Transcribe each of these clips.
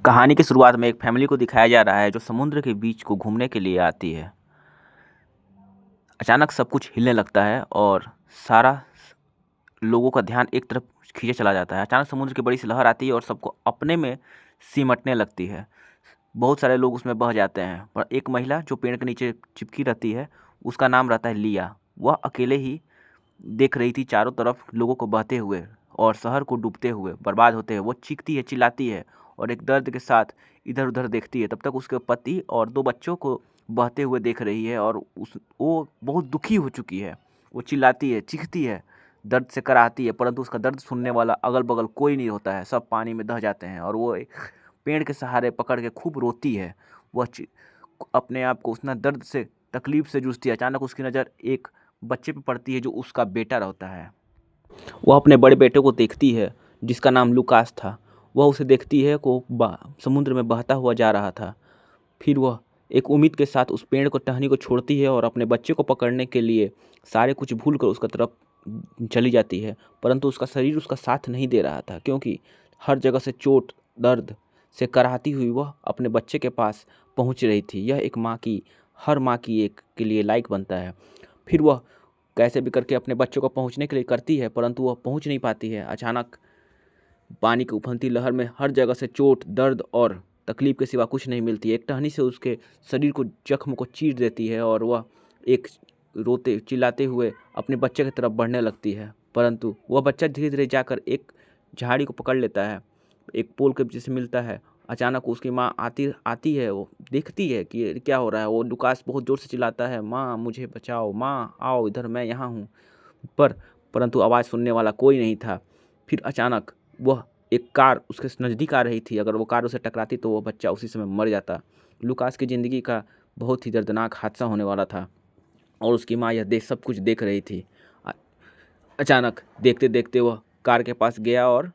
कहानी की शुरुआत में एक फैमिली को दिखाया जा रहा है जो समुद्र के बीच को घूमने के लिए आती है। अचानक सब कुछ हिलने लगता है और सारा लोगों का ध्यान एक तरफ खींचा चला जाता है। अचानक समुद्र की बड़ी सी लहर आती है और सबको अपने में सिमटने लगती है। बहुत सारे लोग उसमें बह जाते हैं, पर एक महिला जो पेड़ के नीचे चिपकी रहती है, उसका नाम रहता है लिया। वह अकेले ही देख रही थी चारों तरफ लोगों को बहते हुए और शहर को डूबते हुए, बर्बाद होते हुए। वो चीखती है, चिल्लाती है और एक दर्द के साथ इधर-उधर देखती है। तब तक उसके पति और 2 बच्चों को बहते हुए देख रही है और उस वो बहुत दुखी हो चुकी है। वो चिल्लाती है, चीखती है, दर्द से कराहती है, परंतु उसका दर्द सुनने वाला अगल-बगल कोई नहीं होता है। सब पानी में दह जाते हैं और वो एक पेड़ के सहारे पकड़ के खूब रोती है। वह अपने आप को उतना दर्द से, तकलीफ़ से जूझती है। अचानक उसकी नज़र एक बच्चे पे पड़ती है जो उसका बेटा रहता है। वह अपने बड़े बेटे को देखती है जिसका नाम लूकास था। वह उसे देखती है को समुद्र में बहता हुआ जा रहा था। फिर वह एक उम्मीद के साथ उस पेड़ को टहनी को छोड़ती है और अपने बच्चे को पकड़ने के लिए सारे कुछ भूल कर उसका तरफ चली जाती है। परंतु उसका शरीर उसका साथ नहीं दे रहा था, क्योंकि हर जगह से चोट, दर्द से कराहती हुई वह अपने बच्चे के पास पहुंच रही थी। यह एक माँ की, हर माँ की एक के लिए लायक बनता है। फिर वह कैसे भी करके अपने बच्चों को पहुंचने के लिए करती है, परंतु वह पहुंच नहीं पाती है। अचानक पानी की उफनती लहर में हर जगह से चोट, दर्द और तकलीफ के सिवा कुछ नहीं मिलती। एक टहनी से उसके शरीर को, जख्म को चीर देती है और वह एक रोते चिल्लाते हुए अपने बच्चे की तरफ बढ़ने लगती है। परंतु वह बच्चा धीरे धीरे जाकर एक झाड़ी को पकड़ लेता है, एक पोल के पीछे से मिलता है। अचानक उसकी माँ आती आती है, वो देखती है कि ये क्या हो रहा है। वो लूकास बहुत ज़ोर से चिल्लाता है, माँ मुझे बचाओ, माँ आओ इधर, मैं यहाँ हूँ। पर परंतु आवाज़ सुनने वाला कोई नहीं था। फिर अचानक वह एक कार उसके नज़दीक आ रही थी। अगर वो कार उसे टकराती तो वो बच्चा उसी समय मर जाता। लूकास की ज़िंदगी का बहुत ही दर्दनाक हादसा होने वाला था और उसकी माँ यह सब कुछ देख रही थी। अ अचानक देखते-देखते वह कार के पास गया और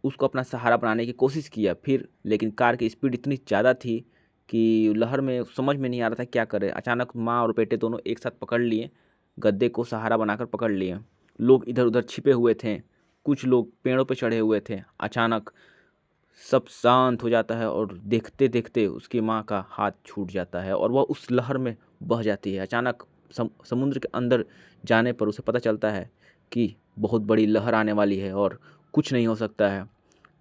उसको अपना सहारा बनाने की कोशिश किया। फिर लेकिन कार की स्पीड इतनी ज़्यादा थी कि लहर में समझ में नहीं आ रहा था क्या करे। अचानक माँ और बेटे दोनों एक साथ पकड़ लिए, गद्दे को सहारा बनाकर पकड़ लिए। लोग इधर-उधर छिपे हुए थे, कुछ लोग पेड़ों पे चढ़े हुए थे। अचानक सब शांत हो जाता है और देखते-देखते उसकी माँ का हाथ छूट जाता है और वह उस लहर में बह जाती है। अचानक समुद्र के अंदर जाने पर उसे पता चलता है कि बहुत बड़ी लहर आने वाली है और कुछ नहीं हो सकता है।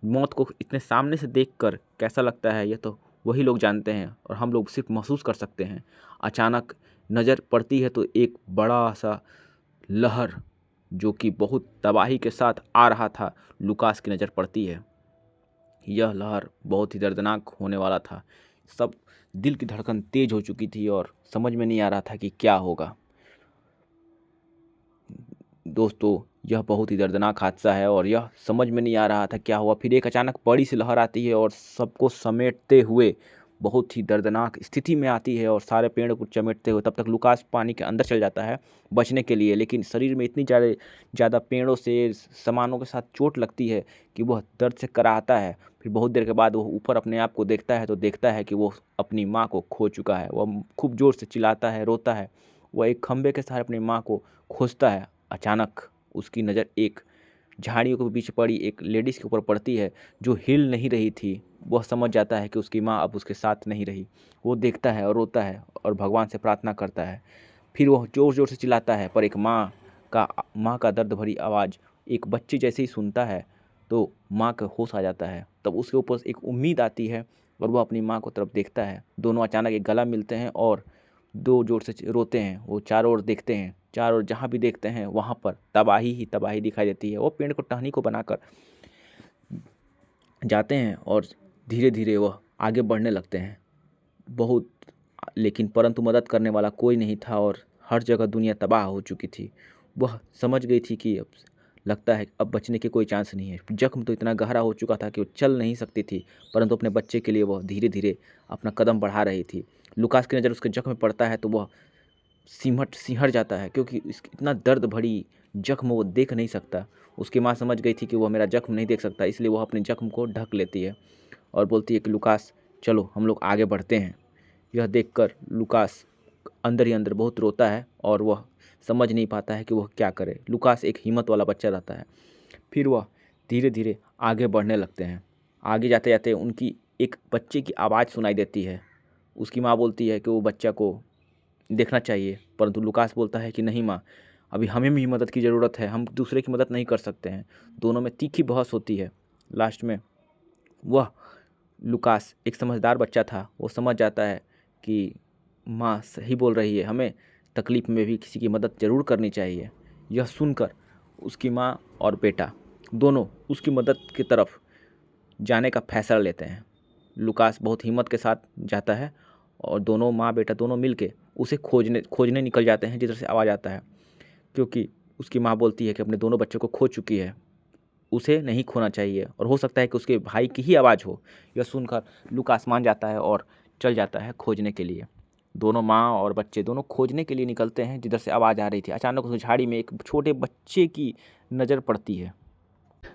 मौत को इतने सामने से देखकर कैसा लगता है, यह तो वही लोग जानते हैं और हम लोग सिर्फ महसूस कर सकते हैं। अचानक नज़र पड़ती है तो एक बड़ा-सा लहर, जो कि बहुत तबाही के साथ आ रहा था, लूकास की नज़र पड़ती है। यह लहर बहुत ही दर्दनाक होने वाला था। सब दिल की धड़कन तेज़ हो चुकी थी और समझ में नहीं आ रहा था कि क्या होगा। दोस्तों, यह बहुत ही दर्दनाक हादसा है और यह समझ में नहीं आ रहा था क्या हुआ। फिर एक अचानक बड़ी सी लहर आती है और सबको समेटते हुए बहुत ही दर्दनाक स्थिति में आती है और सारे पेड़ को समेटते हुए। तब तक लूकास पानी के अंदर चल जाता है बचने के लिए, लेकिन शरीर में इतनी ज़्यादा पेड़ों से, सामानों के साथ चोट लगती है कि वह दर्द से कराहता है। फिर बहुत देर के बाद वो ऊपर अपने आप को देखता है तो देखता है कि वो अपनी माँ को खो चुका है। वह खूब ज़ोर से चिल्लाता है, रोता है। वह एक खंभे के सहारे अपनी माँ को खोजता है। अचानक उसकी नज़र एक झाड़ियों के बीच पड़ी एक लेडीज़ के ऊपर पड़ती है जो हिल नहीं रही थी। वह समझ जाता है कि उसकी माँ अब उसके साथ नहीं रही। वो देखता है और रोता है और भगवान से प्रार्थना करता है। फिर वह ज़ोर-ज़ोर से चिल्लाता है, पर एक माँ का दर्द भरी आवाज़ एक बच्चे जैसे ही सुनता है तो माँ का होश आ जाता है। तब उसके ऊपर से एक उम्मीद आती है और वह अपनी माँ को तरफ देखता है। दोनों अचानक एक गला मिलते हैं और दो जोर से रोते हैं। वो चारों ओर देखते हैं, चारों ओर जहाँ भी देखते हैं वहाँ पर तबाही ही तबाही दिखाई देती है। वो पेड़ को टहनी को बनाकर जाते हैं और धीरे धीरे वह आगे बढ़ने लगते हैं। बहुत, लेकिन परंतु मदद करने वाला कोई नहीं था और हर जगह दुनिया तबाह हो चुकी थी। वह समझ गई थी कि अब लगता है अब बचने की कोई चांस नहीं है। जख्म तो इतना गहरा हो चुका था कि वो चल नहीं सकती थी, परंतु अपने बच्चे के लिए वह धीरे धीरे अपना कदम बढ़ा रही थी। लूकास की नज़र उसके जख्म में पड़ता है तो वह सिहर जाता है, क्योंकि इस इतना दर्द भरी जख्म वो देख नहीं सकता। उसकी माँ समझ गई थी कि वह मेरा जख्म नहीं देख सकता, इसलिए वह अपने जख्म को ढक लेती है और बोलती है कि लूकास चलो हम लोग आगे बढ़ते हैं। यह देखकर लूकास अंदर ही अंदर बहुत रोता है और वह समझ नहीं पाता है कि वह क्या करे। लूकास एक हिम्मत वाला बच्चा रहता है। फिर वह धीरे धीरे आगे बढ़ने लगते हैं। आगे जाते जाते उनकी एक बच्चे की आवाज़ सुनाई देती है। उसकी माँ बोलती है कि वो बच्चा को देखना चाहिए, परंतु लूकास बोलता है कि नहीं माँ, अभी हमें भी मदद की ज़रूरत है, हम दूसरे की मदद नहीं कर सकते हैं। दोनों में तीखी बहस होती है। लास्ट में वह लूकास एक समझदार बच्चा था, वो समझ जाता है कि माँ सही बोल रही है, हमें तकलीफ़ में भी किसी की मदद ज़रूर करनी चाहिए। यह सुनकर उसकी माँ और बेटा दोनों उसकी मदद की तरफ जाने का फैसला लेते हैं। लूकास बहुत हिम्मत के साथ जाता है और दोनों माँ बेटा दोनों मिलके उसे खोजने निकल जाते हैं जिधर से आवाज़ आता है, क्योंकि उसकी माँ बोलती है कि अपने दोनों बच्चों को खो चुकी है, उसे नहीं खोना चाहिए और हो सकता है कि उसके भाई की ही आवाज़ हो। यह सुनकर लूकास मान जाता है और चल जाता है खोजने के लिए। दोनों माँ और बच्चे दोनों खोजने के लिए निकलते हैं जिधर से आवाज़ आ रही थी। अचानक उस झाड़ी में एक छोटे बच्चे की नज़र पड़ती है।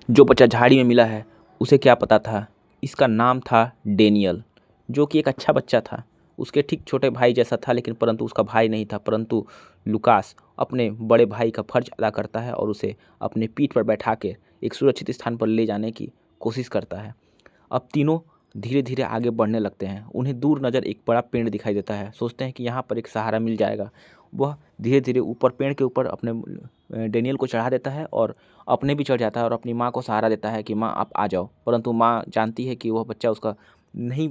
जो बच्चा झाड़ी में मिला है उसे क्या पता था, इसका नाम था डेनियल, जो कि एक अच्छा बच्चा था। उसके ठीक छोटे भाई जैसा था, लेकिन परंतु उसका भाई नहीं था। परंतु लूकास अपने बड़े भाई का फ़र्ज अदा करता है और उसे अपने पीठ पर बैठा के एक सुरक्षित स्थान पर ले जाने की कोशिश करता है। अब तीनों धीरे धीरे आगे बढ़ने लगते हैं। उन्हें दूर नज़र एक बड़ा पेड़ दिखाई देता है। सोचते हैं कि यहाँ पर एक सहारा मिल जाएगा। वह धीरे धीरे ऊपर पेड़ के ऊपर अपने डेनियल को चढ़ा देता है और अपने भी चढ़ जाता है और अपनी माँ को सहारा देता है कि माँ आप आ जाओ। परंतु माँ जानती है कि वह बच्चा उसका नहीं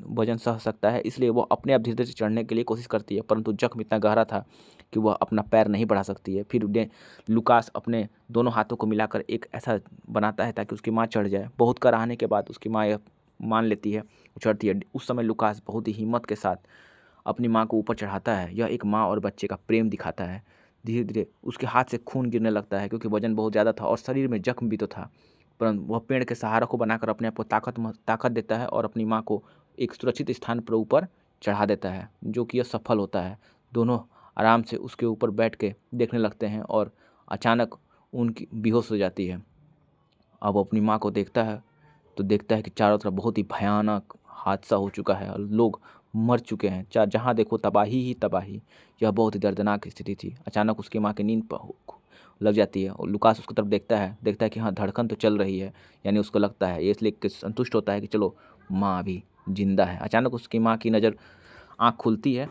वजन सह सकता है, इसलिए वो अपने आप धीरे धीरे चढ़ने के लिए कोशिश करती है, परंतु जख्म इतना गहरा था कि वह अपना पैर नहीं बढ़ा सकती है। फिर लूकास अपने दोनों हाथों को मिलाकर एक ऐसा बनाता है ताकि उसकी माँ चढ़ जाए। बहुत कराहने के बाद उसकी माँ यह मान लेती है, चढ़ती है। उस समय लूकास बहुत ही हिम्मत के साथ अपनी माँ को ऊपर चढ़ाता है। यह एक माँ और बच्चे का प्रेम दिखाता है। धीरे धीरे उसके हाथ से खून गिरने लगता है, क्योंकि वजन बहुत ज़्यादा था और शरीर में जख्म भी तो था। परंतु वह पेड़ के सहारा को बनाकर अपने आप को ताकत देता है और अपनी माँ को एक सुरक्षित स्थान पर ऊपर चढ़ा देता है, जो कि यह सफल होता है। दोनों आराम से उसके ऊपर बैठ के देखने लगते हैं और अचानक उनकी बेहोश हो जाती है। अब अपनी माँ को देखता है तो देखता है कि चारों तरफ बहुत ही भयानक हादसा हो चुका है और लोग मर चुके हैं। जहाँ देखो तबाही ही तबाही। यह बहुत ही दर्दनाक स्थिति थी। अचानक उसकी माँ की नींद लग जाती है और लूकास उसकी तरफ देखता है कि हाँ, धड़कन तो चल रही है, यानी उसको लगता है, ये इसलिए कि संतुष्ट होता है कि चलो माँ अभी जिंदा है। अचानक उसकी माँ की नज़र आँख खुलती है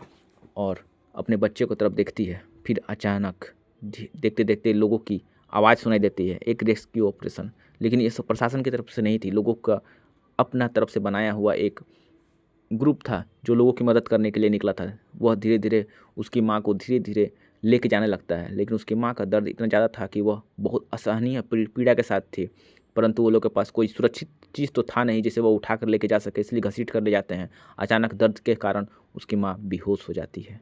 और अपने बच्चे को तरफ देखती है। फिर अचानक देखते देखते लोगों की आवाज़ सुनाई देती है, एक रेस्क्यू ऑपरेशन। लेकिन ये सब प्रशासन की तरफ से नहीं थी, लोगों का अपना तरफ से बनाया हुआ एक ग्रुप था जो लोगों की मदद करने के लिए निकला था। वह धीरे धीरे उसकी माँ को धीरे धीरे लेके जाने लगता है, लेकिन उसकी माँ का दर्द इतना ज़्यादा था कि वह बहुत असहनीय पीड़ा के साथ थी। परंतु वो लोग के पास कोई सुरक्षित चीज़ तो था नहीं जिसे वो उठा कर लेके जा सके, इसलिए घसीट कर ले जाते हैं। अचानक दर्द के कारण उसकी माँ बेहोश हो जाती है।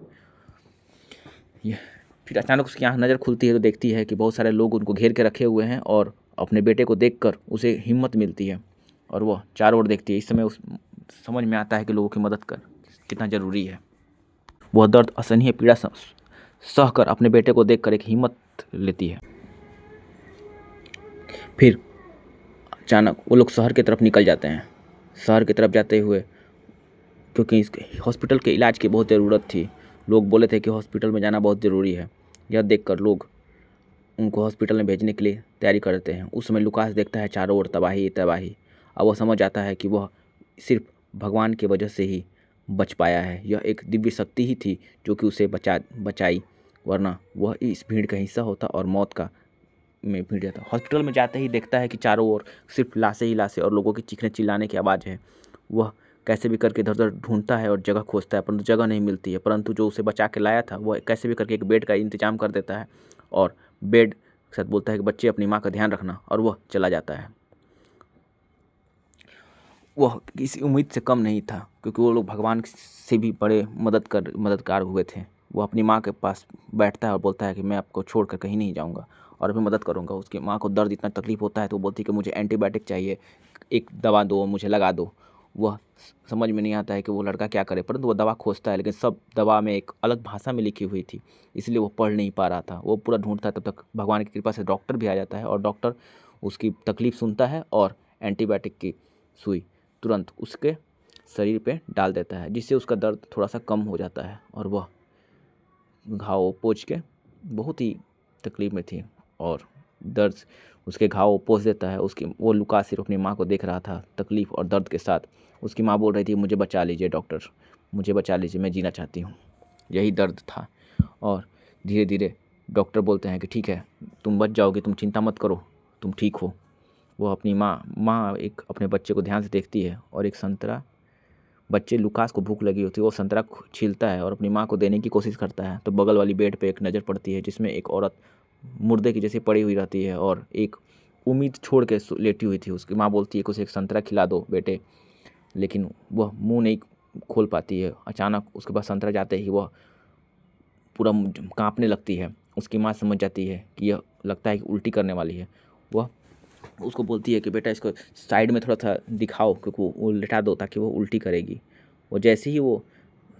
यह फिर अचानक उसकी आँख नज़र खुलती है तो देखती है कि बहुत सारे लोग उनको घेर के रखे हुए हैं और अपने बेटे को देखकर उसे हिम्मत मिलती है और वह चारों ओर देखती है। इस समय उस समझ में आता है कि लोगों की मदद कर कितना ज़रूरी है। वह दर्द असहनीय पीड़ा सहकर अपने बेटे को देखकर एक हिम्मत लेती है। फिर अचानक वो लोग शहर की तरफ निकल जाते हैं। शहर की तरफ जाते हुए, क्योंकि इस हॉस्पिटल के इलाज की बहुत ज़रूरत थी, लोग बोले थे कि हॉस्पिटल में जाना बहुत ज़रूरी है। यह देखकर लोग उनको हॉस्पिटल में भेजने के लिए तैयारी करते हैं। उस समय लूकास देखता है चारों ओर तबाही तबाही। अब वह समझ आता है कि वह सिर्फ भगवान की वजह से ही बच पाया है। यह एक दिव्य शक्ति ही थी जो कि उसे बचाई, वरना वह इस भीड़ का हिस्सा होता और मौत का में भीड़ जाता। हॉस्पिटल में जाते ही देखता है कि चारों ओर सिर्फ लाशें ही लाशें और लोगों की चीखने चिल्लाने की आवाज़ है। वह कैसे भी करके इधर उधर ढूंढता है और जगह खोजता है, परंतु जगह नहीं मिलती है। परंतु जो उसे बचा के लाया था वह कैसे भी करके एक बेड का इंतजाम कर देता है और बेड के साथ बोलता है कि बच्चे अपनी माँ का ध्यान रखना, और वह चला जाता है। वह किसी उम्मीद से कम नहीं था, क्योंकि वो लोग भगवान से भी बड़े मददगार हुए थे। वो अपनी माँ के पास बैठता है और बोलता है कि मैं आपको छोड़कर कहीं नहीं जाऊँगा और अभी मदद करूँगा। उसकी माँ को दर्द इतना तकलीफ होता है तो वो बोलती है कि मुझे एंटीबायोटिक चाहिए, एक दवा दो, मुझे लगा दो। वह समझ में नहीं आता है कि वो लड़का क्या करे, परंतु वो दवा खोजता है, लेकिन सब दवा में एक अलग भाषा में लिखी हुई थी, इसलिए वो पढ़ नहीं पा रहा था। वो पूरा ढूंढता है, तब तक भगवान की कृपा से डॉक्टर भी आ जाता है और डॉक्टर उसकी तकलीफ़ सुनता है और एंटीबायोटिक की सुई तुरंत उसके शरीर पे डाल देता है, जिससे उसका दर्द थोड़ा सा कम हो जाता है और वह घाव पोंछ के बहुत ही तकलीफ में थी और दर्द उसके घाव पोंछ देता है। उसकी वो लूकास सिर्फ अपनी माँ को देख रहा था तकलीफ़ और दर्द के साथ। उसकी माँ बोल रही थी, मुझे बचा लीजिए डॉक्टर, मुझे बचा लीजिए, मैं जीना चाहती हूँ। यही दर्द था। और धीरे धीरे डॉक्टर बोलते हैं कि ठीक है, तुम बच जाओगे, तुम चिंता मत करो, तुम ठीक हो। वो अपनी माँ एक अपने बच्चे को ध्यान से देखती है और एक संतरा, बच्चे लूकास को भूख लगी होती है, वो संतरा छीलता है और अपनी माँ को देने की कोशिश करता है। तो बगल वाली बेड पे एक नज़र पड़ती है जिसमें एक औरत मुर्दे की जैसे पड़ी हुई रहती है और एक उम्मीद छोड़ के लेटी हुई थी। उसकी माँ बोलती है कि उसे एक संतरा खिला दो बेटे, लेकिन वह मुँह नहीं खोल पाती है। अचानक उसके पास संतरा जाते ही वह पूरा काँपने लगती है। उसकी माँ समझ जाती है कि यह लगता है कि उल्टी करने वाली है। वह उसको बोलती है कि बेटा इसको साइड में थोड़ा-सा दिखाओ, क्योंकि वो लिटा दो ताकि वो उल्टी करेगी। वो जैसे ही वो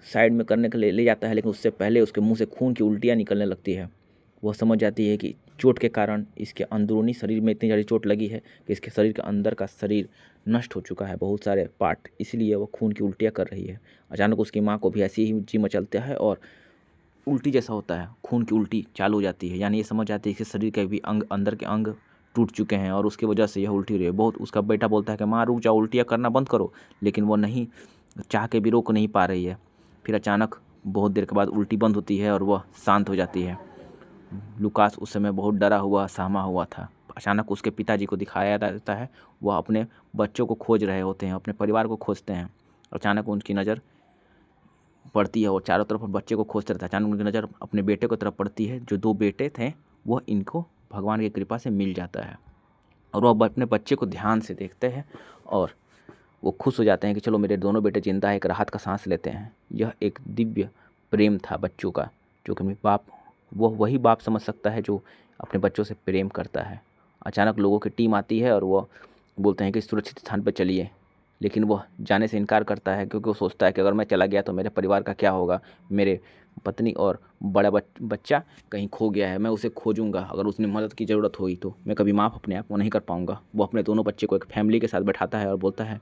साइड में करने के लिए ले जाता है, लेकिन उससे पहले उसके मुँह से खून की उल्टियाँ निकलने लगती है। वह समझ जाती है कि चोट के कारण इसके अंदरूनी शरीर में इतनी ज़्यादा चोट लगी है कि इसके शरीर के अंदर का शरीर नष्ट हो चुका है, बहुत सारे पार्ट, इसलिए वो खून की उल्टियाँ कर रही है। अचानक उसकी माँ को भी ऐसे ही जी मचलता है और उल्टी जैसा होता है, खून की उल्टी चालू हो जाती है। यानी ये समझ जाती है कि शरीर के भी अंग, अंदर के अंग टूट चुके हैं और उसकी वजह से यह उल्टी हो रही है। बहुत उसका बेटा बोलता है कि माँ रुक जाओ, उल्टियाँ करना बंद करो, लेकिन वो नहीं, चाह के भी रोक नहीं पा रही है। फिर अचानक बहुत देर के बाद उल्टी बंद होती है और वह शांत हो जाती है। लूकास उस समय बहुत डरा हुआ, सहमा हुआ था। अचानक उसके पिताजी को दिखाया जाता है, वह अपने बच्चों को खोज रहे होते हैं, अपने परिवार को खोजते हैं। अचानक उनकी नज़र पड़ती है और चारों तरफ बच्चे को खोजते रहता है। अचानक उनकी नज़र अपने बेटे की तरफ पड़ती है। जो 2 बेटे थे, वह इनको भगवान की कृपा से मिल जाता है और वह अपने बच्चे को ध्यान से देखते हैं और वो खुश हो जाते हैं कि चलो मेरे दोनों बेटे ज़िंदा हैं, एक राहत का सांस लेते हैं। यह एक दिव्य प्रेम था बच्चों का, जो कि वह वही बाप समझ सकता है जो अपने बच्चों से प्रेम करता है। अचानक लोगों की टीम आती है और वह बोलते हैं कि सुरक्षित स्थान पर चलिए, लेकिन वह जाने से इनकार करता है क्योंकि वो सोचता है कि अगर मैं चला गया तो मेरे परिवार का क्या होगा, मेरे पत्नी और बड़ा बच्चा कहीं खो गया है, मैं उसे खोजूंगा, अगर उसने मदद की ज़रूरत हुई तो मैं कभी माफ़ अपने आप को नहीं कर पाऊंगा। वो अपने दोनों बच्चे को एक फैमिली के साथ बैठाता है और बोलता है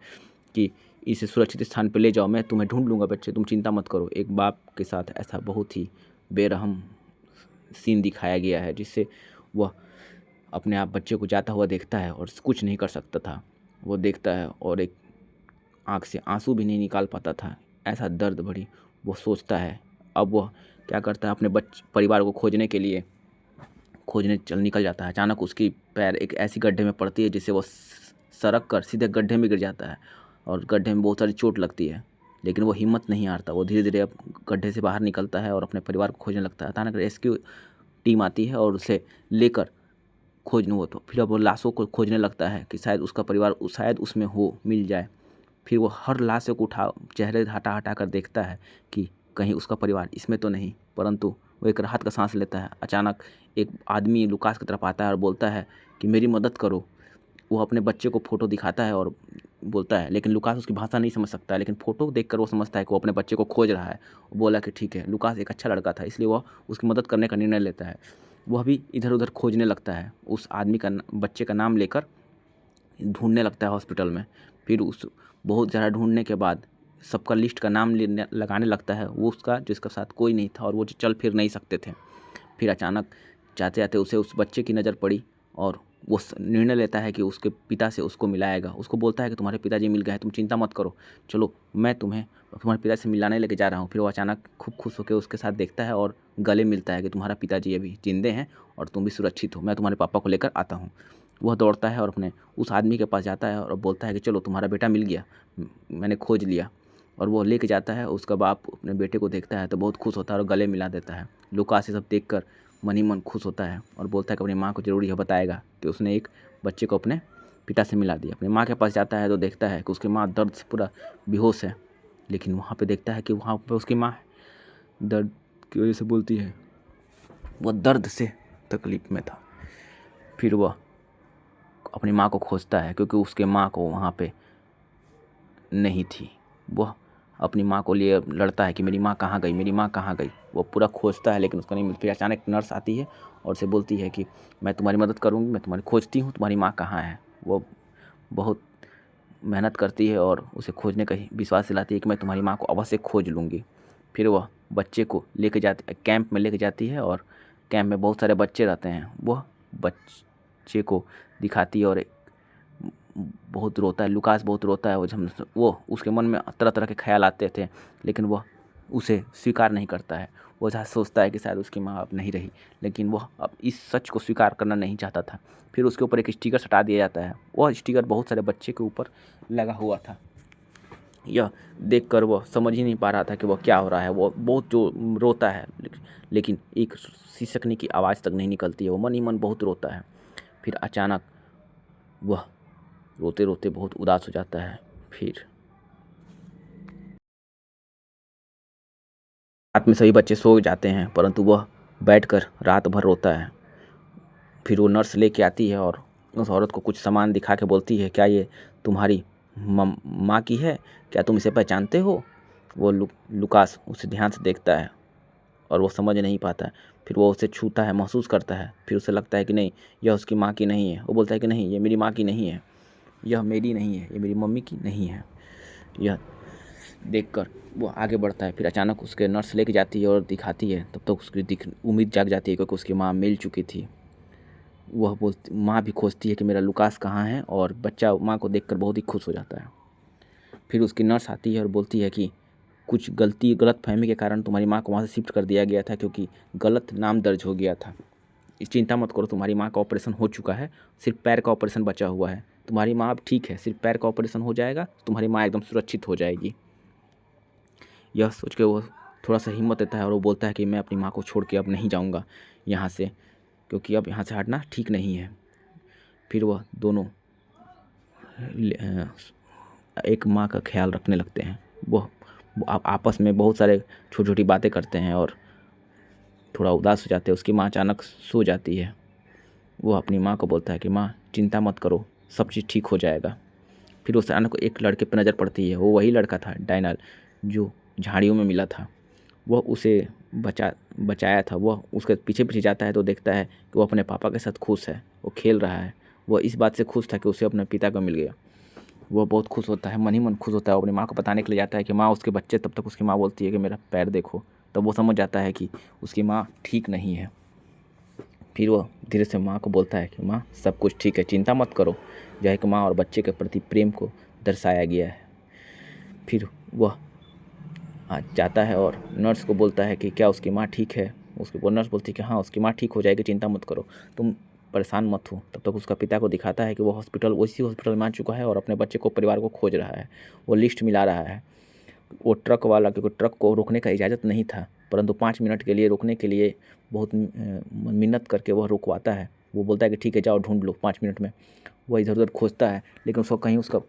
कि इसे सुरक्षित स्थान पर ले जाओ, मैं तुम्हें ढूंढ लूँगा बच्चे, तुम चिंता मत करो। एक बाप के साथ ऐसा बहुत ही बेरहम सीन दिखाया गया है, जिससे वह अपने आप बच्चे को जाता हुआ देखता है और कुछ नहीं कर सकता था। वो देखता है और एक आँख से आंसू भी नहीं निकाल पाता था, ऐसा दर्द भरी वो सोचता है। अब वह क्या करता है, अपने परिवार को खोजने के लिए खोजने निकल जाता है। अचानक उसकी पैर एक ऐसी गड्ढे में पड़ती है जिससे वो सरक कर सीधे गड्ढे में गिर जाता है और गड्ढे में बहुत सारी चोट लगती है, लेकिन वो हिम्मत नहीं हारता। वो धीरे धीरे अब गड्ढे से बाहर निकलता है और अपने परिवार को खोजने लगता है। अचानक रेस्क्यू टीम आती है और उसे लेकर खोजने हो, तो फिर अब वो लाशों को खोजने लगता है कि शायद उसका परिवार शायद उसमें हो, मिल जाए। फिर वो हर लाशों को चेहरे हटा हटा कर देखता है कि कहीं उसका परिवार इसमें तो नहीं, परंतु वो एक राहत का सांस लेता है। अचानक एक आदमी लूकास की तरफ आता है और बोलता है कि मेरी मदद करो। वो अपने बच्चे को फ़ोटो दिखाता है और बोलता है, लेकिन लूकास उसकी भाषा नहीं समझ सकता है, लेकिन फ़ोटो देखकर वो समझता है कि वो अपने बच्चे को खोज रहा है। वो बोला कि ठीक है, लूकास एक अच्छा लड़का था, इसलिए वह उसकी मदद करने का निर्णय लेता है। वह भी इधर-उधर खोजने लगता है, उस आदमी का बच्चे का नाम लेकर ढूँढने लगता है हॉस्पिटल में। फिर उस बहुत ज़्यादा ढूँढने के बाद सबका लिस्ट का नाम लेने लगाने लगता है, वो उसका जिसका साथ कोई नहीं था और वो चल फिर नहीं सकते थे। फिर अचानक जाते-जाते उसे उस बच्चे की नज़र पड़ी और वो निर्णय लेता है कि उसके पिता से उसको मिलाएगा। उसको बोलता है कि तुम्हारे पिताजी मिल गए हैं, तुम चिंता मत करो, चलो मैं तुम्हें तुम्हारे पिताजी से मिलाने लेके जा रहा हूँ। फिर वो अचानक खूब खुश होकर उसके साथ देखता है और गले मिलता है कि तुम्हारा पिताजी अभी जिंदे हैं और तुम भी सुरक्षित हो, मैं तुम्हारे पापा को लेकर आता हूँ। वह दौड़ता है और अपने उस आदमी के पास जाता है और बोलता है कि चलो तुम्हारा बेटा मिल गया, मैंने खोज लिया। और वो लेके जाता है। उसका बाप अपने बेटे को देखता है तो बहुत खुश होता है और गले मिला देता है। लूकास ये सब देखकर मन ही मन खुश होता है और बोलता है कि अपनी माँ को ज़रूर यह बताएगा कि उसने एक बच्चे को अपने पिता से मिला दिया। अपनी माँ के पास जाता है तो देखता है कि उसकी माँ दर्द से पूरा बेहोश है, लेकिन वहाँ पे देखता है कि वहाँ पे उसकी माँ दर्द की वजह से बोलती है, वह दर्द से तकलीफ में था। फिर वह अपनी माँ को खोजता है क्योंकि उसके माँ को वहाँ पे नहीं थी। वह अपनी माँ को लिए लड़ता है कि मेरी माँ कहाँ गई, मेरी माँ कहाँ गई। वो पूरा खोजता है लेकिन उसको नहीं मिलती। फिर अचानक नर्स आती है और उसे बोलती है कि मैं तुम्हारी मदद करूँगी, मैं तुम्हारी खोजती हूँ, तुम्हारी माँ कहाँ है। वो बहुत मेहनत करती है और उसे खोजने का विश्वास दिलाती है कि मैं तुम्हारी माँ को अवश्य खोज लूँगी। फिर वह बच्चे को लेके जाती कैंप में लेके जाती है और कैंप में बहुत सारे बच्चे रहते हैं। वह बच्चे को दिखाती है और बहुत रोता है। लुकास बहुत रोता है। वो उसके मन में तरह तरह के ख्याल आते थे, लेकिन वह उसे स्वीकार नहीं करता है। वो जहाँ सोचता है कि शायद उसकी माँ अब नहीं रही, लेकिन वह अब इस सच को स्वीकार करना नहीं चाहता था। फिर उसके ऊपर एक स्टिकर सटा दिया जाता है। वह स्टिकर बहुत सारे बच्चे के ऊपर लगा हुआ था। यह देखकर वह समझ ही नहीं पा रहा था कि वह क्या हो रहा है। वो बहुत जो रोता है, लेकिन एक सिसकने की आवाज़ तक नहीं निकलती है। वो मन ही मन बहुत रोता है। फिर अचानक वह रोते रोते बहुत उदास हो जाता है। फिर रात में सभी बच्चे सो जाते हैं, परंतु वह बैठकर रात भर रोता है। फिर वो नर्स लेके आती है और उस औरत को कुछ सामान दिखा के बोलती है, क्या ये तुम्हारी माँ की है? क्या तुम इसे पहचानते हो? वो लुकास उसे ध्यान से देखता है और वो समझ नहीं पाता है। फिर वो उसे छूता है, महसूस करता है। फिर उसे लगता है कि नहीं, यह उसकी माँ की नहीं है। वो बोलता है कि नहीं, ये मेरी माँ की नहीं है, यह मेरी नहीं है, ये मेरी मम्मी की नहीं है। यह देखकर वो आगे बढ़ता है। फिर अचानक उसके नर्स लेके जाती है और दिखाती है। तब तक उसकी उम्मीद जाग जाती है, क्योंकि उसकी माँ मिल चुकी थी। माँ भी खोजती है कि मेरा लुकास कहाँ है, और बच्चा माँ को देखकर बहुत ही खुश हो जाता है। फिर उसकी नर्स आती है और बोलती है कि कुछ गलतफहमी के कारण तुम्हारी माँ को वहाँ से शिफ्ट कर दिया गया था, क्योंकि गलत नाम दर्ज हो गया था। चिंता मत करो, तुम्हारी माँ का ऑपरेशन हो चुका है, सिर्फ पैर का ऑपरेशन बचा हुआ है। तुम्हारी माँ अब ठीक है, सिर्फ पैर का ऑपरेशन हो जाएगा, तुम्हारी माँ एकदम सुरक्षित हो जाएगी। यह सोच के वो थोड़ा सा हिम्मत देता है और वो बोलता है कि मैं अपनी माँ को छोड़ के अब नहीं जाऊँगा यहाँ से, क्योंकि अब यहाँ से हटना ठीक नहीं है। फिर वह दोनों एक माँ का ख्याल रखने लगते हैं। वह आपस में बहुत सारे छोटी छोटी बातें करते हैं और थोड़ा उदास हो जाते हैं। उसकी माँ अचानक सो जाती है। वो अपनी माँ को बोलता है कि माँ चिंता मत करो, सब चीज़ ठीक हो जाएगा। फिर उस अचानक एक लड़के पर नज़र पड़ती है। वो वही लड़का था, डायनल, जो झाड़ियों में मिला था। वह उसे बचाया था। वह उसके पीछे पीछे जाता है तो देखता है कि वो अपने पापा के साथ खुश है, वो खेल रहा है। वह इस बात से खुश था कि उसे अपने पिता को मिल गया। वह बहुत खुश होता है, मन ही मन खुश होता है। वो अपनी माँ को बताने के लिए जाता है कि माँ उसके बच्चे। तब तक उसकी माँ बोलती है कि मेरा पैर देखो। तब वो समझ जाता है कि उसकी माँ ठीक नहीं है। फिर वह धीरे से माँ को बोलता है कि माँ सब कुछ ठीक है, चिंता मत करो। यह एक माँ और बच्चे के प्रति प्रेम को दर्शाया गया है। फिर वह जाता है और नर्स को बोलता है कि क्या उसकी माँ ठीक है। वो नर्स बोलती है कि हाँ, उसकी माँ ठीक हो जाएगी, चिंता मत करो, तुम परेशान मत हो। तब तक उसका पिता को दिखाता है कि वो उसी हॉस्पिटल में आ चुका है और अपने बच्चे को, परिवार को खोज रहा है। वो लिस्ट मिला रहा है। वो ट्रक वाला, क्योंकि ट्रक को रोकने का इजाज़त नहीं था, परंतु 5 मिनट के लिए रोकने के लिए बहुत मिन्नत करके वह रुकवाता है। वो बोलता है कि ठीक है, जाओ ढूंढ लो 5 मिनट में। वह इधर उधर खोजता है, लेकिन उसको कहीं उसका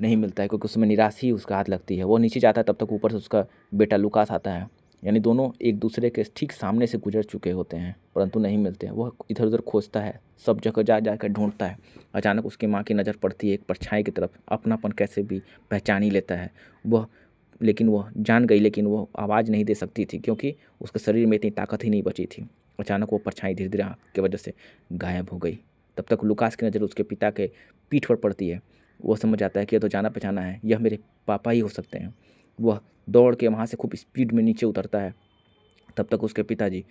नहीं मिलता है, क्योंकि उसमें निराश ही उसका हाथ लगती है। वो नीचे जाता है, तब तक ऊपर से उसका बेटा लुकास आता है। यानी दोनों एक दूसरे के ठीक सामने से गुजर चुके होते हैं, परंतु नहीं मिलते हैं। वह इधर उधर खोजता है, सब जगह जा जा कर ढूंढता है। अचानक उसकी माँ की नज़र पड़ती है एक परछाई की तरफ। अपनापन कैसे भी पहचान ही लेता है वह, लेकिन वह जान गई, लेकिन वो आवाज़ नहीं दे सकती थी, क्योंकि उसके शरीर में इतनी ताकत ही नहीं बची थी। अचानक वो परछाई धीरे धीरे आँख की वजह से गायब हो गई। तब तक लुकास की नज़र उसके पिता के पीठ पर पड़ती है। वो समझ जाता है कि यह तो जाना पहचाना है, यह मेरे पापा ही हो सकते हैं। वह दौड़ के वहाँ से खूब स्पीड में नीचे उतरता है। तब तक उसके पिताजी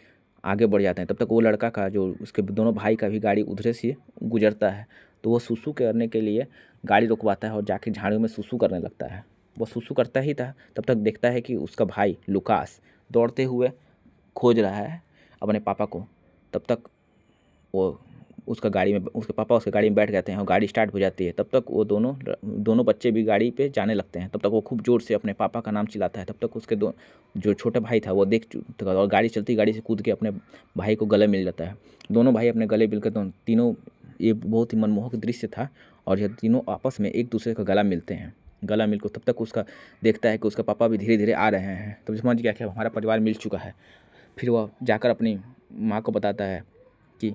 आगे बढ़ जाते हैं। तब तक वो लड़का का, जो उसके दोनों भाई का भी गाड़ी उधरे से गुजरता है, तो वो सुसु करने के लिए गाड़ी रुकवाता है और जाके झाड़ियों में सुसु करने लगता है। वो सुसु करता ही था, तब तक देखता है कि उसका भाई लुकास दौड़ते हुए खोज रहा है अपने पापा को। तब तक वो उसके पापा उसके गाड़ी में बैठ जाते हैं और गाड़ी स्टार्ट हो जाती है। तब तक वो दोनों बच्चे भी गाड़ी पे जाने लगते हैं। तब तक वो खूब ज़ोर से अपने पापा का नाम चिल्लाता है। तब तक उसके जो छोटा भाई था वो देख चुका, और गाड़ी से कूद के अपने भाई को गले मिल जाता है। दोनों भाई अपने गले मिलकर तीनों, ये बहुत ही मनमोहक दृश्य था। और यह तीनों आपस में एक दूसरे का गला मिलते हैं। गला मिलकर तब तक उसका देखता है कि उसका पापा भी धीरे धीरे आ रहे हैं। तब समझ गया कि हमारा परिवार मिल चुका है। फिर वह जाकर अपनी माँ को बताता है कि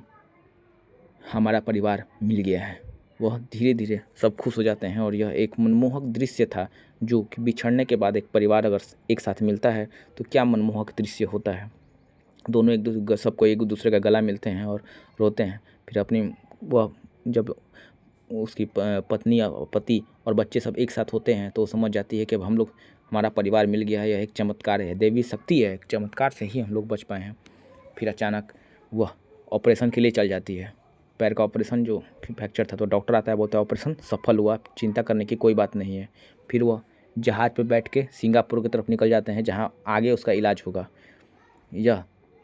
हमारा परिवार मिल गया है। वह धीरे धीरे सब खुश हो जाते हैं। और यह एक मनमोहक दृश्य था, जो कि बिछड़ने के बाद एक परिवार अगर एक साथ मिलता है तो क्या मनमोहक दृश्य होता है। दोनों सबको एक दूसरे का गला मिलते हैं और रोते हैं। फिर वह जब उसकी पत्नी या पति और बच्चे सब एक साथ होते हैं तो समझ जाती है कि अब हमारा परिवार मिल गया है। यह एक चमत्कार है, देवी शक्ति है, एक चमत्कार से ही हम लोग बच पाए हैं। फिर अचानक वह ऑपरेशन के लिए चल जाती है। पैर का ऑपरेशन जो फ्रैक्चर था, तो डॉक्टर आता है, बोलता है ऑपरेशन सफल हुआ, चिंता करने की कोई बात नहीं है। फिर वह जहाज़ पे बैठ के सिंगापुर की तरफ निकल जाते हैं, जहाँ आगे उसका इलाज होगा। यह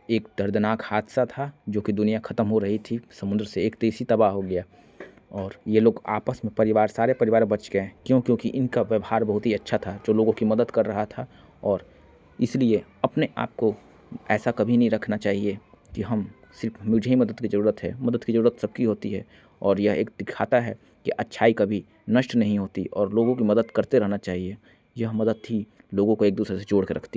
एक दर्दनाक हादसा था जो कि दुनिया ख़त्म हो रही थी, समुद्र से एक देश ही तबाह हो गया और ये लोग आपस में परिवार, सारे परिवार बच गए। क्यों? क्योंकि इनका व्यवहार बहुत ही अच्छा था, जो लोगों की मदद कर रहा था। और इसलिए अपने आप को ऐसा कभी नहीं रखना चाहिए कि हम सिर्फ मुझे ही मदद की ज़रूरत है। मदद की ज़रूरत सबकी होती है और यह एक दिखाता है कि अच्छाई कभी नष्ट नहीं होती और लोगों की मदद करते रहना चाहिए। यह मदद ही लोगों को एक दूसरे से जोड़ के रखती है।